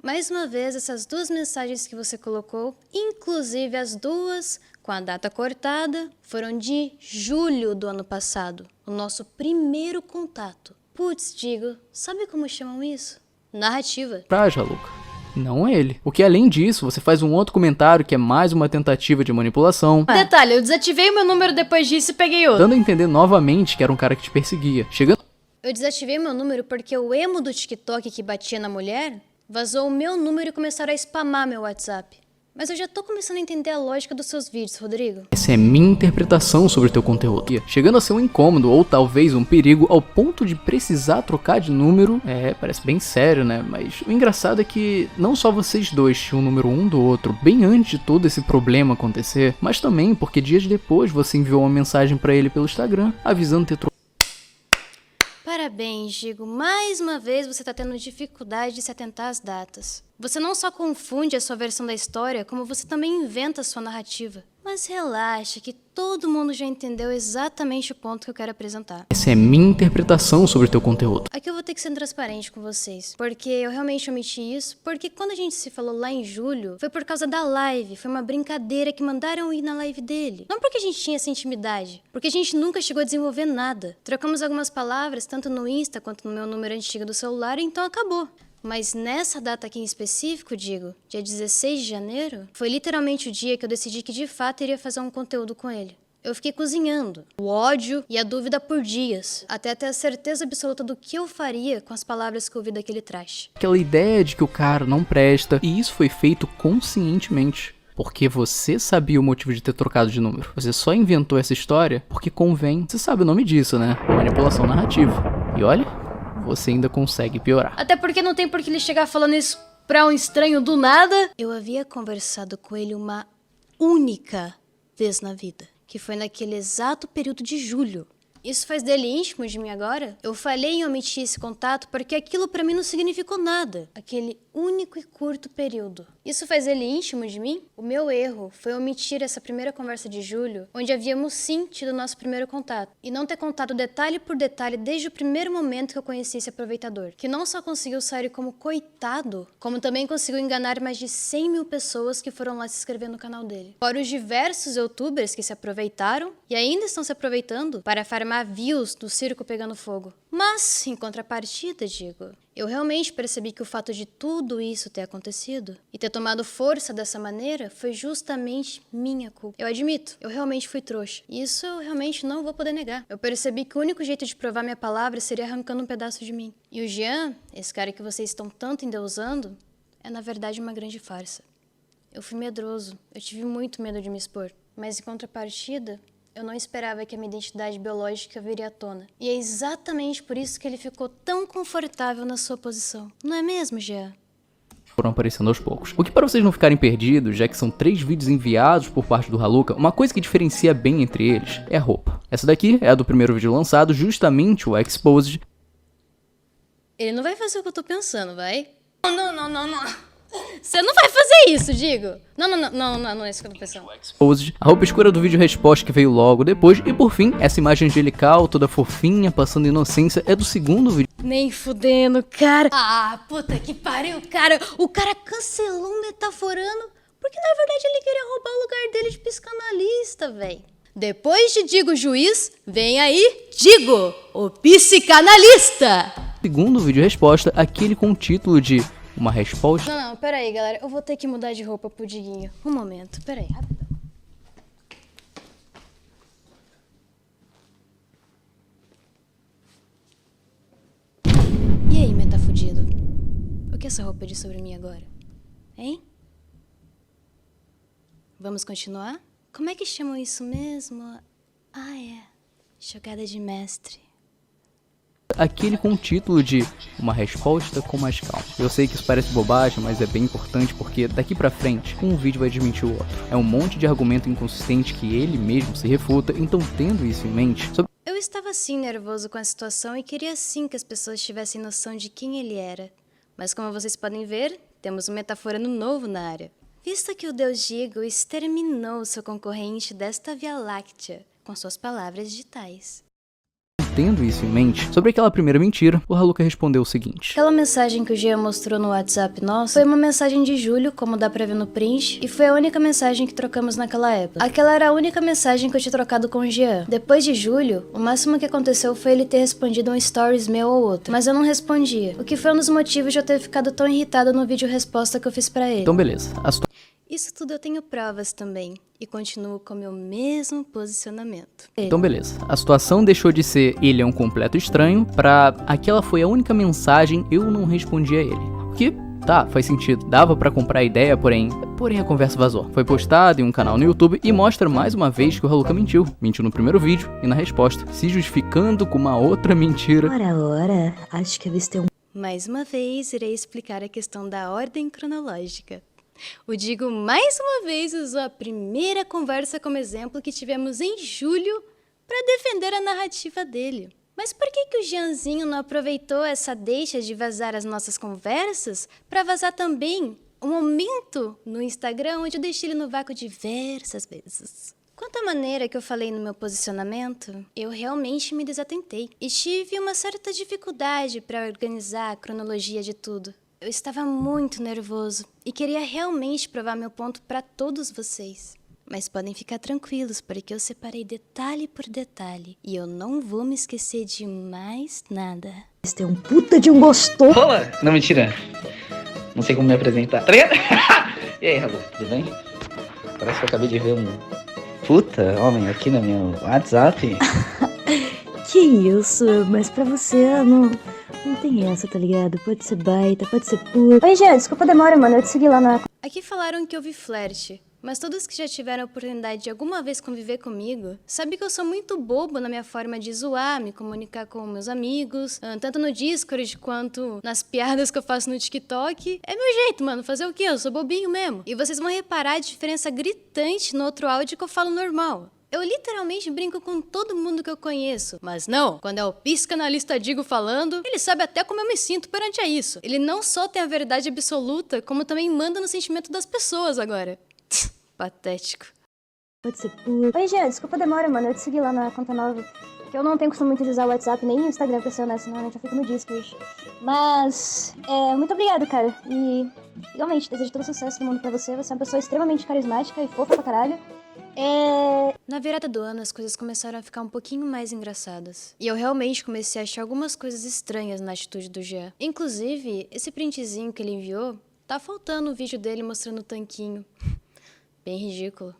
[SPEAKER 3] Mais uma vez, essas 2 mensagens que você colocou, inclusive as 2 com a data cortada, foram de julho do ano passado, o nosso primeiro contato. Putz, digo, sabe como chamam isso? Narrativa.
[SPEAKER 10] Praja, Luca. Não é ele. Porque além disso, você faz um outro comentário que é mais uma tentativa de manipulação.
[SPEAKER 8] Detalhe, eu desativei o meu número depois disso e peguei outro.
[SPEAKER 10] Dando a entender novamente que era um cara que te perseguia. Chegando...
[SPEAKER 3] Eu desativei meu número porque o emo do TikTok que batia na mulher vazou o meu número e começaram a spamar meu WhatsApp. Mas eu já tô começando a entender a lógica dos seus vídeos, Rodrigo.
[SPEAKER 10] Essa é minha interpretação sobre o teu conteúdo. Chegando a ser um incômodo ou talvez um perigo ao ponto de precisar trocar de número. Parece bem sério, né? Mas o engraçado é que não só vocês dois tinham o número um do outro bem antes de todo esse problema acontecer, mas também porque dias depois você enviou uma mensagem pra ele pelo Instagram avisando ter trocado.
[SPEAKER 3] Parabéns, Gigo. Mais uma vez você tá tendo dificuldade de se atentar às datas. Você não só confunde a sua versão da história, como você também inventa a sua narrativa. Mas relaxa, que todo mundo já entendeu exatamente o ponto que eu quero apresentar.
[SPEAKER 10] Essa é minha interpretação sobre o teu conteúdo.
[SPEAKER 3] Aqui eu vou ter que ser transparente com vocês, porque eu realmente omiti isso, porque quando a gente se falou lá em julho, foi por causa da live, foi uma brincadeira que mandaram ir na live dele. Não porque a gente tinha essa intimidade, porque a gente nunca chegou a desenvolver nada. Trocamos algumas palavras, tanto no Insta quanto no meu número antigo do celular, e então acabou. Mas nessa data aqui em específico, digo, dia 16 de janeiro, foi literalmente o dia que eu decidi que de fato iria fazer um conteúdo com ele. Eu fiquei cozinhando o ódio e a dúvida por dias, até ter a certeza absoluta do que eu faria com as palavras que eu ouvi daquele trash.
[SPEAKER 10] Aquela ideia de que o cara não presta, e isso foi feito conscientemente. Porque você sabia o motivo de ter trocado de número. Você só inventou essa história porque convém. Você sabe o nome disso, né? Manipulação narrativa. E olha, você ainda consegue piorar.
[SPEAKER 8] Até porque não tem por que ele chegar falando isso pra um estranho do nada.
[SPEAKER 3] Eu havia conversado com ele uma única vez na vida, que foi naquele exato período de julho. Isso faz dele íntimo de mim agora? Eu falhei em omitir esse contato porque aquilo pra mim não significou nada. Aquele único e curto período. Isso faz ele íntimo de mim? O meu erro foi omitir essa primeira conversa de julho, onde havíamos sim tido nosso primeiro contato, e não ter contado detalhe por detalhe desde o primeiro momento que eu conheci esse aproveitador, que não só conseguiu sair como coitado, como também conseguiu enganar mais de 100 mil pessoas que foram lá se inscrever no canal dele. Fora os diversos youtubers que se aproveitaram e ainda estão se aproveitando para farmar views do circo pegando fogo. Mas, em contrapartida, digo, eu realmente percebi que o fato de tudo isso ter acontecido e ter tomado força dessa maneira foi justamente minha culpa. Eu admito, eu realmente fui trouxa. Isso eu realmente não vou poder negar. Eu percebi que o único jeito de provar minha palavra seria arrancando um pedaço de mim. E o Jean, esse cara que vocês estão tanto endeusando, é na verdade uma grande farsa. Eu fui medroso, eu tive muito medo de me expor. Mas em contrapartida, eu não esperava que a minha identidade biológica viria à tona. E é exatamente por isso que ele ficou tão confortável na sua posição. Não é mesmo, Jean?
[SPEAKER 10] Foram aparecendo aos poucos. O que, para vocês não ficarem perdidos, já que são 3 vídeos enviados por parte do Haluka, uma coisa que diferencia bem entre eles é a roupa. Essa daqui é a do primeiro vídeo lançado, justamente o Exposed.
[SPEAKER 3] Ele não vai fazer o que eu tô pensando, vai? Não. Você não vai fazer isso, digo. Não é isso que eu tô pensando.
[SPEAKER 10] A roupa escura do vídeo resposta que veio logo depois. E por fim, essa imagem angelical, toda fofinha, passando inocência, é do segundo vídeo.
[SPEAKER 3] Nem fudendo, cara. Ah, puta que pariu, cara. O cara cancelou um metaforando porque na verdade ele queria roubar o lugar dele de psicanalista, velho. Depois de Digo Juiz, vem aí Digo, o psicanalista.
[SPEAKER 10] Segundo vídeo resposta, aquele com o título de uma resposta.
[SPEAKER 3] Não, peraí, galera. Eu vou ter que mudar de roupa pro Diguinho. Um momento, peraí, rapidão. E aí, metafudido? O que essa roupa diz sobre mim agora? Hein? Vamos continuar? Como é que chamam isso mesmo? Ah, é. Jogada de mestre.
[SPEAKER 10] Aquele com o título de uma resposta com mais calma. Eu sei que isso parece bobagem, mas é bem importante porque daqui pra frente, um vídeo vai desmentir o outro. É um monte de argumento inconsistente que ele mesmo se refuta, então tendo isso em mente...
[SPEAKER 3] Eu estava sim nervoso com a situação e queria sim que as pessoas tivessem noção de quem ele era. Mas como vocês podem ver, temos um metaforando novo na área. Visto que o Deus Digo exterminou seu concorrente desta Via Láctea com suas palavras digitais.
[SPEAKER 10] Tendo isso em mente, sobre aquela primeira mentira, o Haluka respondeu o seguinte.
[SPEAKER 3] Aquela mensagem que o Jean mostrou no WhatsApp nosso foi uma mensagem de julho, como dá pra ver no print, e foi a única mensagem que trocamos naquela época. Aquela era a única mensagem que eu tinha trocado com o Jean. Depois de julho, o máximo que aconteceu foi ele ter respondido um stories meu ou outro, mas eu não respondia, o que foi um dos motivos de eu ter ficado tão irritado no vídeo resposta que eu fiz pra ele.
[SPEAKER 10] Então beleza,
[SPEAKER 3] Isso tudo eu tenho provas também, e continuo com meu mesmo posicionamento.
[SPEAKER 10] Então beleza, a situação deixou de ser ele é um completo estranho pra aquela foi a única mensagem eu não respondi a ele. O que Tá, faz sentido. Dava pra comprar a ideia, porém a conversa vazou. Foi postado em um canal no YouTube e mostra mais uma vez que o Haluka mentiu. Mentiu no primeiro vídeo e na resposta, se justificando com uma outra mentira.
[SPEAKER 3] Ora, acho que avistei Mais uma vez, irei explicar a questão da ordem cronológica. O Digo mais uma vez usou a primeira conversa como exemplo que tivemos em julho para defender a narrativa dele. Mas por que o Jeanzinho não aproveitou essa deixa de vazar as nossas conversas para vazar também o momento no Instagram onde eu deixei ele no vácuo diversas vezes? Quanto à maneira que eu falei no meu posicionamento, eu realmente me desatentei e tive uma certa dificuldade para organizar a cronologia de tudo. Eu estava muito nervoso e queria realmente provar meu ponto para todos vocês. Mas podem ficar tranquilos, porque eu separei detalhe por detalhe e eu não vou me esquecer de mais nada.
[SPEAKER 17] Esse é um puta de um gostoso.
[SPEAKER 18] Rola! Não, mentira. Não sei como me apresentar. Tá ligado? E aí, Ralu, tudo bem? Parece que eu acabei de ver um puta homem aqui no meu WhatsApp.
[SPEAKER 17] Que isso, mas pra você não tem essa, tá ligado? Pode ser baita, pode ser puta. Oi, Jean, desculpa a demora, mano, eu te segui lá na...
[SPEAKER 3] Aqui falaram que houve flerte, mas todos que já tiveram a oportunidade de alguma vez conviver comigo sabem que eu sou muito bobo na minha forma de zoar, me comunicar com meus amigos, tanto no Discord quanto nas piadas que eu faço no TikTok. É meu jeito, mano, fazer o quê? Eu sou bobinho mesmo. E vocês vão reparar a diferença gritante no outro áudio que eu falo normal. Eu literalmente brinco com todo mundo que eu conheço. Mas não, quando é o psicanalista Digo falando, ele sabe até como eu me sinto perante a isso. Ele não só tem a verdade absoluta, como também manda no sentimento das pessoas agora. Patético.
[SPEAKER 17] Pode ser puta. Oi, Jean, desculpa a demora, mano, eu te segui lá na conta nova. Que eu não tenho costume muito de usar o WhatsApp nem o Instagram, pra ser honesto, normalmente eu fico no Discord. Mas, muito obrigado, cara. E, igualmente, desejo todo o sucesso do mundo pra você. Você é uma pessoa extremamente carismática e fofa pra caralho.
[SPEAKER 3] Na virada do ano, as coisas começaram a ficar um pouquinho mais engraçadas. E eu realmente comecei a achar algumas coisas estranhas na atitude do Jean. Inclusive, esse printzinho que ele enviou, tá faltando o vídeo dele mostrando o tanquinho. Bem ridículo.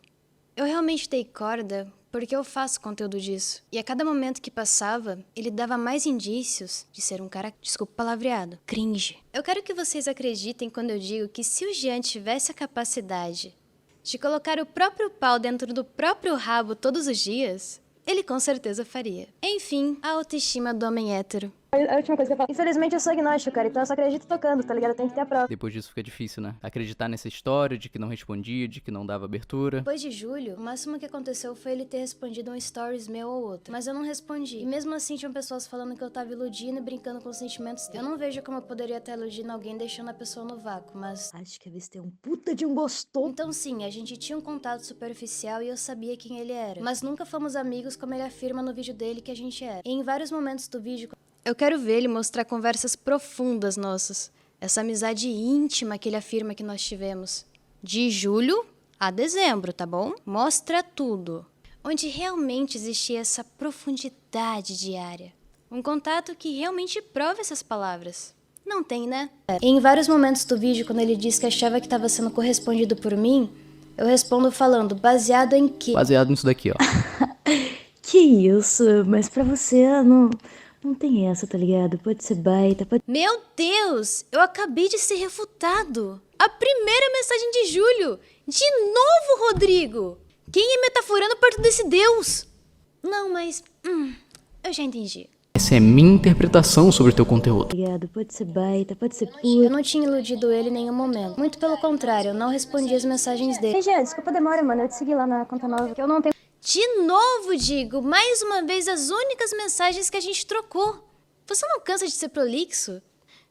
[SPEAKER 3] Eu realmente dei corda porque eu faço conteúdo disso. E a cada momento que passava, ele dava mais indícios de ser um cara, desculpa o palavreado, cringe. Eu quero que vocês acreditem quando eu digo que se o Jean tivesse a capacidade de colocar o próprio pau dentro do próprio rabo todos os dias, ele com certeza faria. Enfim, a autoestima do homem hétero.
[SPEAKER 17] A última coisa que eu falo. Infelizmente eu sou agnóstico, cara, então eu só acredito tocando, tá ligado? Tem que ter a prova.
[SPEAKER 10] Depois disso fica difícil, né? Acreditar nessa história de que não respondia, de que não dava abertura.
[SPEAKER 3] Depois de julho, o máximo que aconteceu foi ele ter respondido um stories meu ou outro. Mas eu não respondi. E mesmo assim tinham pessoas falando que eu tava iludindo e brincando com os sentimentos dele. Eu não vejo como eu poderia estar iludindo alguém deixando a pessoa no vácuo, mas...
[SPEAKER 17] Acho que avistei um puta de um gostoso.
[SPEAKER 3] Então sim, a gente tinha um contato superficial e eu sabia quem ele era. Mas nunca fomos amigos como ele afirma no vídeo dele que a gente é. E em vários momentos do vídeo... Eu quero ver ele mostrar conversas profundas nossas. Essa amizade íntima que ele afirma que nós tivemos. De julho a dezembro, tá bom? Mostra tudo. Onde realmente existia essa profundidade diária. Um contato que realmente prova essas palavras. Não tem, né? E em vários momentos do vídeo, quando ele disse que achava que estava sendo correspondido por mim, eu respondo falando, baseado em quê?
[SPEAKER 10] Baseado nisso daqui, ó.
[SPEAKER 17] Que isso, mas pra você não tem essa, tá ligado? Pode ser baita, pode...
[SPEAKER 3] Meu Deus! Eu acabei de ser refutado! A primeira mensagem de julho! De novo, Rodrigo! Quem é metaforando perto desse Deus? Não, mas... eu já entendi.
[SPEAKER 10] Essa é minha interpretação sobre o teu conteúdo.
[SPEAKER 17] Tá ligado? Pode ser baita, pode ser puta.
[SPEAKER 3] Eu não tinha iludido ele em nenhum momento. Muito pelo contrário, eu não respondi as mensagens dele.
[SPEAKER 17] Ei, Jean, desculpa a demora, mano. Eu te segui lá na conta nova, que eu não tenho...
[SPEAKER 3] De novo, Digo, mais uma vez as únicas mensagens que a gente trocou. Você não cansa de ser prolixo?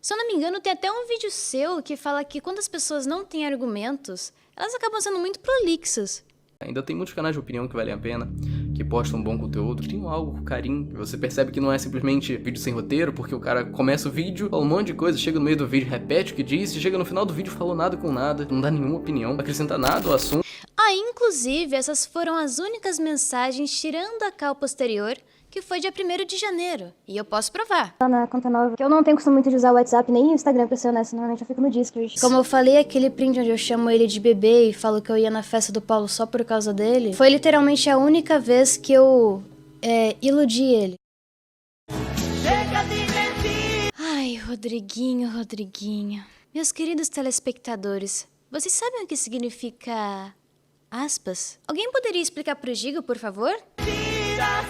[SPEAKER 3] Se eu não me engano, tem até um vídeo seu que fala que quando as pessoas não têm argumentos, elas acabam sendo muito prolixas.
[SPEAKER 7] Ainda tem muitos canais de opinião que valem a pena, que postam bom conteúdo, criam algo com carinho. Você percebe que não é simplesmente vídeo sem roteiro, porque o cara começa o vídeo, fala um monte de coisa, chega no meio do vídeo, repete o que disse, chega no final do vídeo, falou nada com nada, não dá nenhuma opinião, não acrescenta nada ao assunto.
[SPEAKER 3] Inclusive, essas foram as únicas mensagens, tirando a cal posterior, que foi dia 1º de janeiro. E eu posso provar.
[SPEAKER 17] Lá na conta nova, que eu não tenho costume muito de usar o WhatsApp nem o Instagram, pra ser honesto, normalmente eu fico no Discord.
[SPEAKER 3] Como eu falei, aquele print onde eu chamo ele de bebê e falo que eu ia na festa do Paulo só por causa dele, foi literalmente a única vez que eu, iludi ele. Ai, Rodriguinho. Meus queridos telespectadores, vocês sabem o que significa aspas? Alguém poderia explicar pro Gigo, por favor?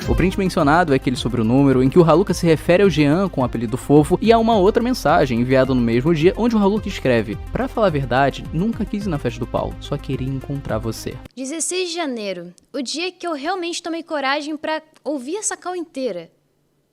[SPEAKER 10] O print mencionado é aquele sobre o número em que o Haluka se refere ao Jean com o apelido fofo e há uma outra mensagem enviada no mesmo dia onde o Haluka escreve: pra falar a verdade, nunca quis ir na festa do Paulo, só queria encontrar você.
[SPEAKER 3] 16 de janeiro, o dia que eu realmente tomei coragem pra ouvir essa call inteira.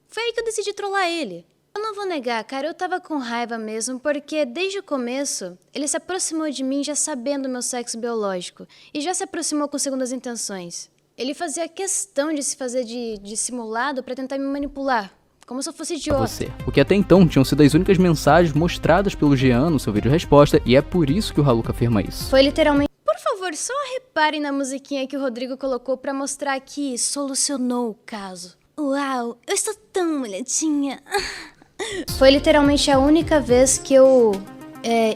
[SPEAKER 3] Foi aí que eu decidi trollar ele. Eu não vou negar, cara, eu tava com raiva mesmo, porque desde o começo, ele se aproximou de mim já sabendo meu sexo biológico, e já se aproximou com segundas intenções. Ele fazia questão de se fazer de dissimulado pra tentar me manipular, como se eu fosse idiota.
[SPEAKER 10] Você. O que até então tinham sido as únicas mensagens mostradas pelo Jean no seu vídeo resposta, e é por isso que o Haluka afirma isso.
[SPEAKER 3] Foi literalmente... Por favor, só reparem na musiquinha que o Rodrigo colocou pra mostrar que solucionou o caso. Uau, eu estou tão molhadinha. Foi literalmente a única vez que eu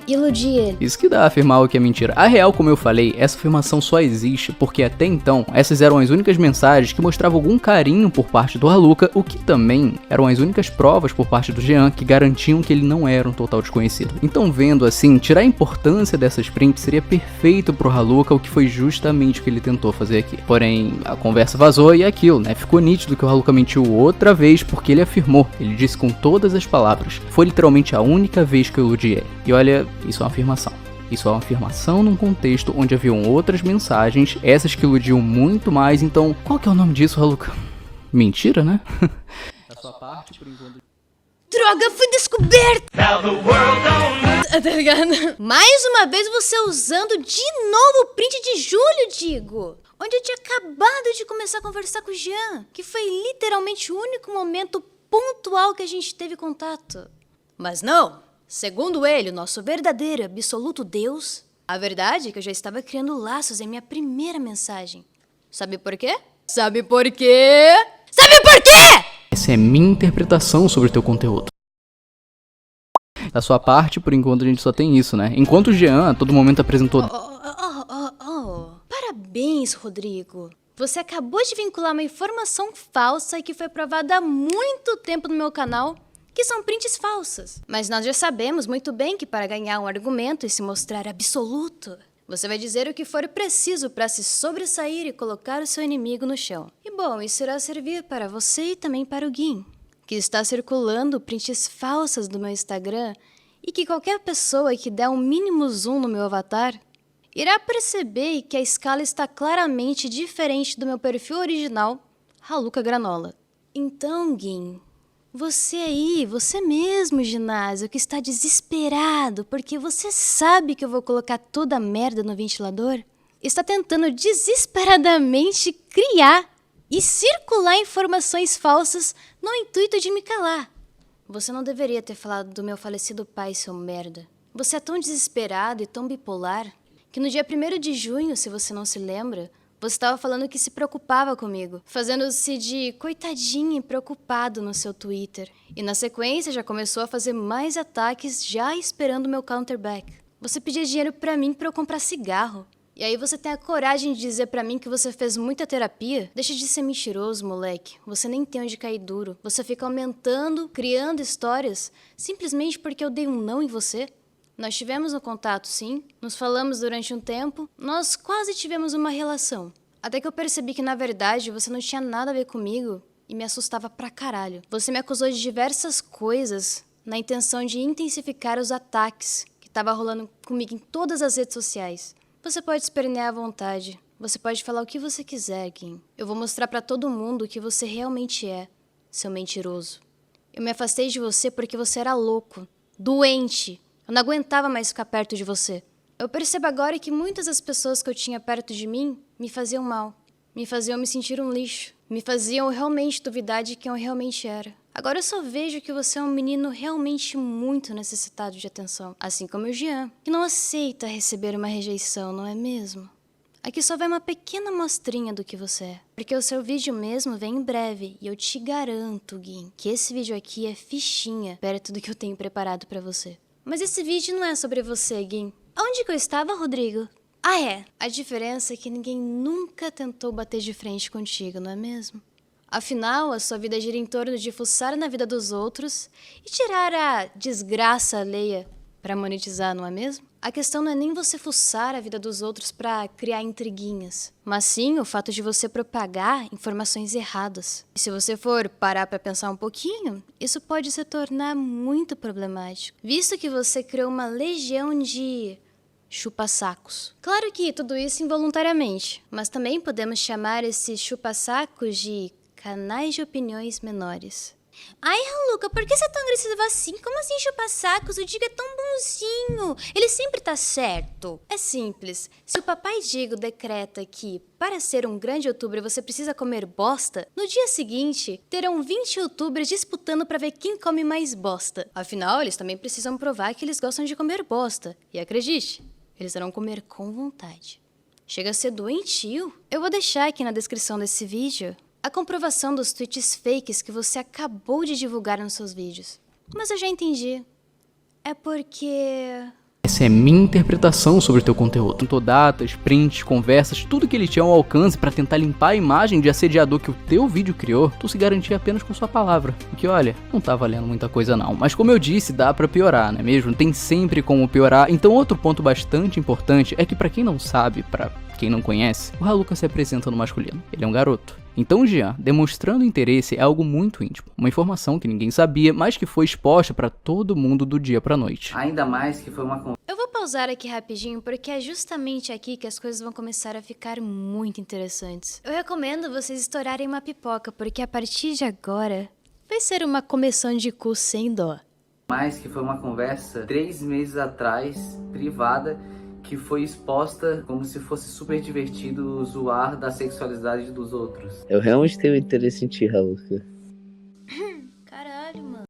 [SPEAKER 3] iludi ele.
[SPEAKER 10] Isso que dá a afirmar o que é mentira. A real, como eu falei, essa afirmação só existe porque até então, essas eram as únicas mensagens que mostravam algum carinho por parte do Haluka, o que também eram as únicas provas por parte do Jean que garantiam que ele não era um total desconhecido. Então, vendo assim, tirar a importância dessas prints seria perfeito pro Haluka, o que foi justamente o que ele tentou fazer aqui. Porém, a conversa vazou e é aquilo, né? Ficou nítido que o Haluka mentiu outra vez porque ele afirmou, ele disse com todas as palavras: foi literalmente a única vez que eu iludi ele. E olha, isso é uma afirmação. Isso é uma afirmação num contexto onde haviam outras mensagens, essas que iludiam muito mais, então qual que é o nome disso, Haluka? Mentira, né? Da sua parte, por enquanto...
[SPEAKER 11] Droga, fui descoberto! Tá ligado? Mais uma vez você usando de novo o print de julho, digo. Onde eu tinha acabado de começar a conversar com o Jean, que foi literalmente o único momento pontual que a gente teve contato. Mas não! Segundo ele, o nosso verdadeiro, absoluto Deus, a verdade é que eu já estava criando laços em minha primeira mensagem. Sabe por quê? Sabe por quê? Sabe por quê?
[SPEAKER 10] Essa é minha interpretação sobre o teu conteúdo. Da sua parte, por enquanto, a gente só tem isso, né? Enquanto o Jean a todo momento apresentou...
[SPEAKER 3] Parabéns, Rodrigo. Você acabou de vincular uma informação falsa que foi provada há muito tempo no meu canal, que são prints falsas. Mas nós já sabemos muito bem que para ganhar um argumento e se mostrar absoluto, você vai dizer o que for preciso para se sobressair e colocar o seu inimigo no chão. E bom, isso irá servir para você e também para o Guim, que está circulando prints falsas do meu Instagram e que qualquer pessoa que der um mínimo zoom no meu avatar irá perceber que a escala está claramente diferente do meu perfil original, Haluka Granola. Então, Guim, você aí, você mesmo, ginásio, que está desesperado porque você sabe que eu vou colocar toda a merda no ventilador, está tentando desesperadamente criar e circular informações falsas no intuito de me calar. Você não deveria ter falado do meu falecido pai, seu merda. Você é tão desesperado e tão bipolar que no dia 1º de junho, se você não se lembra, você estava falando que se preocupava comigo, fazendo-se de coitadinho e preocupado no seu Twitter. E na sequência já começou a fazer mais ataques já esperando o meu counterback. Você pedia dinheiro pra mim pra eu comprar cigarro. E aí você tem a coragem de dizer pra mim que você fez muita terapia? Deixa de ser mentiroso, moleque. Você nem tem onde cair duro. Você fica aumentando, criando histórias, simplesmente porque eu dei um não em você. Nós tivemos um contato, sim. Nos falamos durante um tempo. Nós quase tivemos uma relação. Até que eu percebi que, na verdade, você não tinha nada a ver comigo e me assustava pra caralho. Você me acusou de diversas coisas na intenção de intensificar os ataques que tava rolando comigo em todas as redes sociais. Você pode espernear à vontade. Você pode falar o que você quiser, Kim. Eu vou mostrar pra todo mundo o que você realmente é, seu mentiroso. Eu me afastei de você porque você era louco, doente. Eu não aguentava mais ficar perto de você. Eu percebo agora que muitas das pessoas que eu tinha perto de mim me faziam mal. Me faziam me sentir um lixo. Me faziam realmente duvidar de quem eu realmente era. Agora eu só vejo que você é um menino realmente muito necessitado de atenção. Assim como o Jean, que não aceita receber uma rejeição, não é mesmo? Aqui só vai uma pequena amostrinha do que você é. Porque o seu vídeo mesmo vem em breve. E eu te garanto, Guim, que esse vídeo aqui é fichinha perto do que eu tenho preparado pra você. Mas esse vídeo não é sobre você, Guim. Onde que eu estava, Rodrigo? Ah, é. A diferença é que ninguém nunca tentou bater de frente contigo, não é mesmo? Afinal, a sua vida gira em torno de fuçar na vida dos outros e tirar a desgraça alheia pra monetizar, não é mesmo? A questão não é nem você fuçar a vida dos outros pra criar intriguinhas, mas sim o fato de você propagar informações erradas. E se você for parar pra pensar um pouquinho, isso pode se tornar muito problemático, visto que você criou uma legião de chupa-sacos. Claro que tudo isso involuntariamente, mas também podemos chamar esses chupa-sacos de canais de opiniões menores.
[SPEAKER 11] Ai, Raluca, por que você é tão agressiva assim? Como assim chupa-sacos? O Digo é tão bonzinho. Ele sempre tá certo.
[SPEAKER 3] É simples. Se o papai Digo decreta que, para ser um grande youtuber, você precisa comer bosta, no dia seguinte, terão 20 youtubers disputando pra ver quem come mais bosta. Afinal, eles também precisam provar que eles gostam de comer bosta. E acredite, eles irão comer com vontade. Chega a ser doentio. Eu vou deixar aqui na descrição desse vídeo a comprovação dos tweets fakes que você acabou de divulgar nos seus vídeos. Mas eu já entendi. É porque...
[SPEAKER 10] Essa é a minha interpretação sobre o teu conteúdo. Contou datas, prints, conversas, tudo que ele tinha ao alcance pra tentar limpar a imagem de assediador que o teu vídeo criou, tu se garantia apenas com sua palavra. O que, olha, não tá valendo muita coisa não. Mas como eu disse, dá pra piorar, não é mesmo? Tem sempre como piorar. Então outro ponto bastante importante é que pra quem não sabe, pra quem não conhece, o Raluca se apresenta no masculino. Ele é um garoto. Então o Jean, demonstrando interesse, é algo muito íntimo. Uma informação que ninguém sabia, mas que foi exposta pra todo mundo do dia pra noite.
[SPEAKER 18] Ainda mais que foi uma...
[SPEAKER 3] Eu vou pausar aqui rapidinho, porque é justamente aqui que as coisas vão começar a ficar muito interessantes. Eu recomendo vocês estourarem uma pipoca, porque a partir de agora vai ser uma começão de cu sem dó.
[SPEAKER 18] Mais que foi uma conversa 3 meses atrás, privada, que foi exposta como se fosse super divertido zoar da sexualidade dos outros. Eu realmente tenho interesse em ti, Raluca.
[SPEAKER 3] Caralho, mano.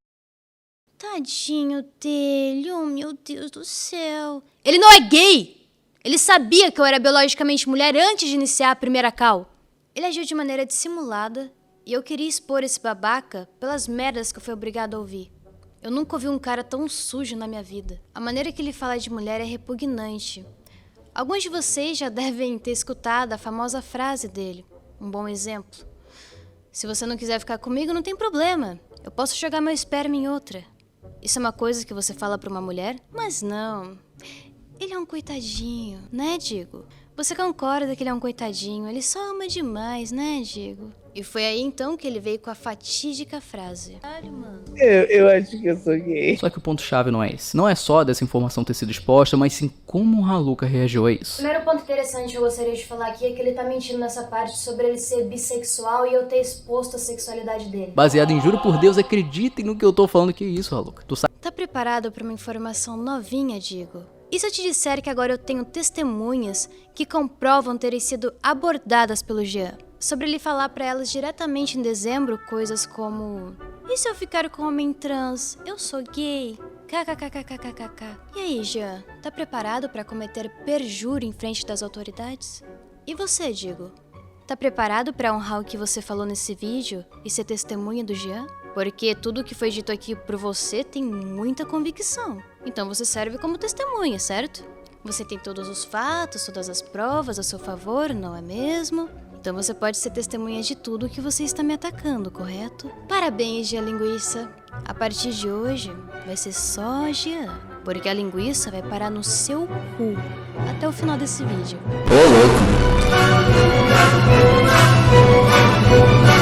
[SPEAKER 3] Tadinho dele, oh meu Deus do céu. Ele não é gay! Ele sabia que eu era biologicamente mulher antes de iniciar a primeira call. Ele agiu de maneira dissimulada e eu queria expor esse babaca pelas merdas que eu fui obrigado a ouvir. Eu nunca ouvi um cara tão sujo na minha vida. A maneira que ele fala de mulher é repugnante. Alguns de vocês já devem ter escutado a famosa frase dele. Um bom exemplo. Se você não quiser ficar comigo, não tem problema. Eu posso jogar meu esperma em outra. Isso é uma coisa que você fala pra uma mulher? Mas não. Ele é um coitadinho, né, Digo? Você concorda que ele é um coitadinho. Ele só ama demais, né, Digo? E foi aí então que ele veio com a fatídica frase. Caralho, mano.
[SPEAKER 18] Eu acho que eu sou gay.
[SPEAKER 10] Só que o ponto-chave não é esse. Não é só dessa informação ter sido exposta, mas sim como o Raluca reagiu a isso.
[SPEAKER 8] Primeiro ponto interessante que eu gostaria de falar aqui é que ele tá mentindo nessa parte sobre ele ser bissexual e eu ter exposto a sexualidade dele.
[SPEAKER 10] Baseado em juro por Deus, acreditem no que eu tô falando. Que isso, Raluca? Tu sabe?
[SPEAKER 3] Tá preparado pra uma informação novinha, Digo? E se eu te disser que agora eu tenho testemunhas que comprovam terem sido abordadas pelo Jean? Sobre ele falar pra elas diretamente em dezembro coisas como: e se eu ficar com um homem trans? Eu sou gay. KKKKKKK. E aí, Jean, tá preparado pra cometer perjúrio em frente das autoridades? E você, Digo? Tá preparado pra honrar o que você falou nesse vídeo e ser testemunha do Jean? Porque tudo o que foi dito aqui por você tem muita convicção. Então você serve como testemunha, certo? Você tem todos os fatos, todas as provas a seu favor, não é mesmo? Então você pode ser testemunha de tudo que você está me atacando, correto? Parabéns, Jean Linguiça. A partir de hoje, vai ser só Jean. Porque a linguiça vai parar no seu cu. Até o final desse vídeo.
[SPEAKER 18] Ô, louco.